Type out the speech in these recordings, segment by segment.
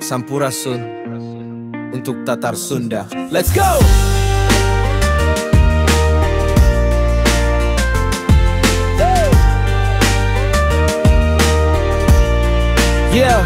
Sampurasun untuk Tatar Sunda. Let's go! Yeah.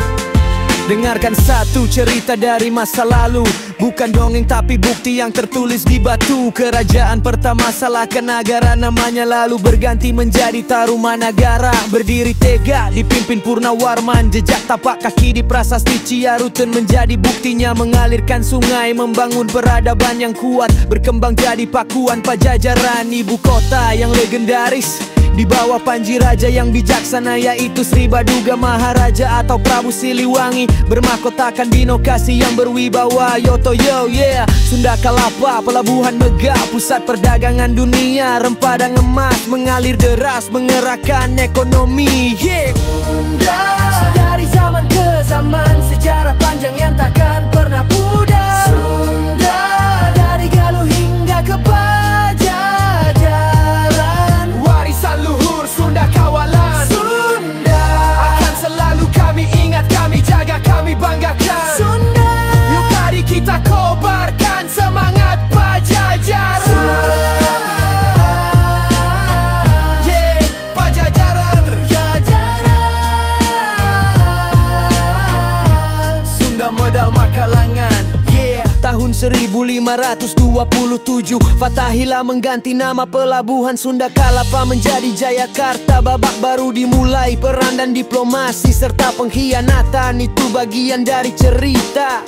Dengarkan satu cerita dari masa lalu, bukan dongeng tapi bukti yang tertulis di batu. Kerajaan pertama salahkan negara namanya, lalu berganti menjadi Tarumanagara. Berdiri tegak dipimpin Purnawarman, jejak tapak kaki di prasasti Ciaruten menjadi buktinya. Mengalirkan sungai, membangun peradaban yang kuat, berkembang jadi pakuan Pajajaran. Ibu kota yang legendaris di bawah Panji Raja yang bijaksana, yaitu Sri Baduga Maharaja atau Prabu Siliwangi. Bermahkotakan binokasi yang berwibawa. Yoto yo yeah, Sunda Kalapa, pelabuhan megah, pusat perdagangan dunia. Rempah dan emas mengalir deras, menggerakkan ekonomi. Yeah. Sunda, dari zaman ke zaman, sejarah panjang yang takkan pernah pudar. Sunda, dari Galuh hingga ke Pajajaran, warisan luhur Sunda kawalan. Sunda akan selalu kami ingat, kami jaga, kami banggakan. Sunda, yuk mari kita kobarkan semangat Pajajaran. Yeah, Pajajaran, Sunda medal Makalangan. Yeah. Tahun 1527 Fatahillah mengganti nama pelabuhan Sunda Kalapa menjadi Jayakarta. Babak baru dimulai, peran dan diplomasi serta pengkhianatan itu bagian dari cerita.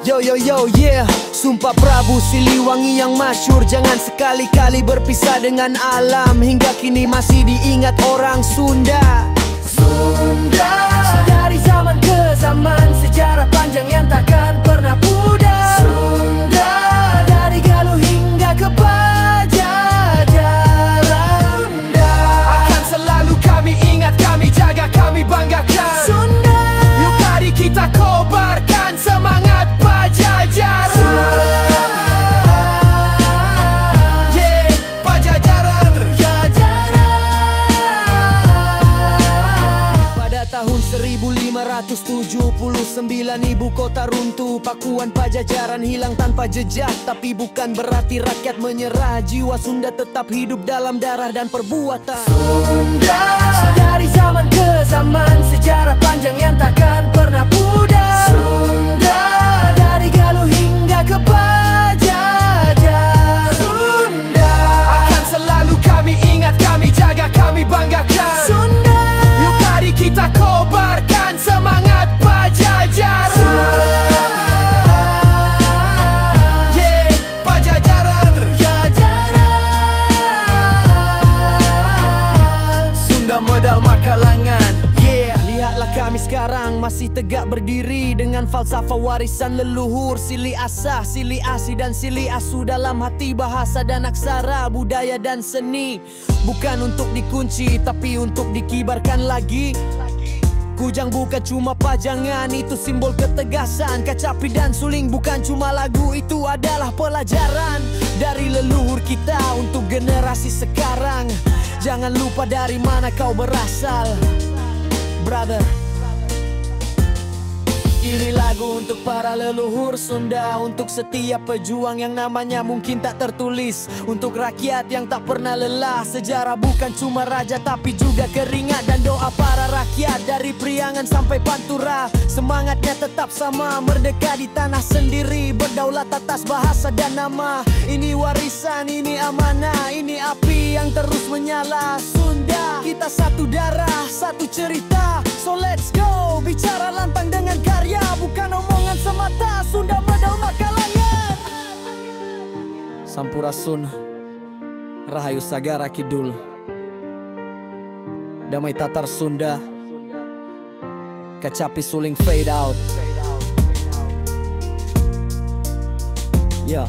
Yo yo yo yeah, Sumpah Prabu Siliwangi yang masyhur. Jangan sekali-kali berpisah dengan alam, hingga kini masih diingat orang Sunda. Sunda, dari zaman ke zaman, sejarah panjang yang takkan pernah pudar. Sunda, dari Galuh hingga ke Pajajaran. Sunda akan selalu kami ingat, kami jaga, kami banggakan. Sunda, yuk mari kita kobarkan semangat Pajajaran. Yeah, Pajajaran. Tahun 1579 ibu kota runtuh, pakuan Pajajaran hilang tanpa jejak. Tapi bukan berarti rakyat menyerah, jiwa Sunda tetap hidup dalam darah dan perbuatan. Sunda, dari zaman ke zaman, sejarah panjang yang takkan pernah pudar. Sunda, dari Galuh hingga ke Pajajaran. Sunda akan selalu kami ingat, kami jaga, kami banggakan. Sunda, yuk mari kita kobarkan semangat Pajajaran. Yeah, Pajajaran. Sunda medal Makalangan. Yeah. Lihatlah kami sekarang masih tegak berdiri dengan falsafah warisan leluhur. Sili asah, sili asi dan sili asu dalam hati bahasa dan aksara, budaya dan seni. Bukan untuk dikunci tapi untuk dikibarkan lagi. Kujang bukan cuma pajangan, itu simbol ketegasan. Kacapi dan suling bukan cuma lagu, itu adalah pelajaran dari leluhur kita untuk generasi sekarang. Jangan lupa dari mana kau berasal, brother. Ini lagu untuk para leluhur Sunda, untuk setiap pejuang yang namanya mungkin tak tertulis, untuk rakyat yang tak pernah lelah. Sejarah bukan cuma raja tapi juga keringat dan doa para rakyat. Dari Priangan sampai Pantura, semangatnya tetap sama, merdeka di tanah sendiri, berdaulat atas bahasa dan nama. Ini warisan, ini amanah, ini api yang terus menyala. Sunda, kita satu darah, satu cerita. So let's go, bicara lantang dengan karya, bukan omongan semata. Sunda medal Makalangan. Sampurasun, Rahayu Sagara Kidul, Damai Tatar Sunda, Kacapi suling fade out. Yeah.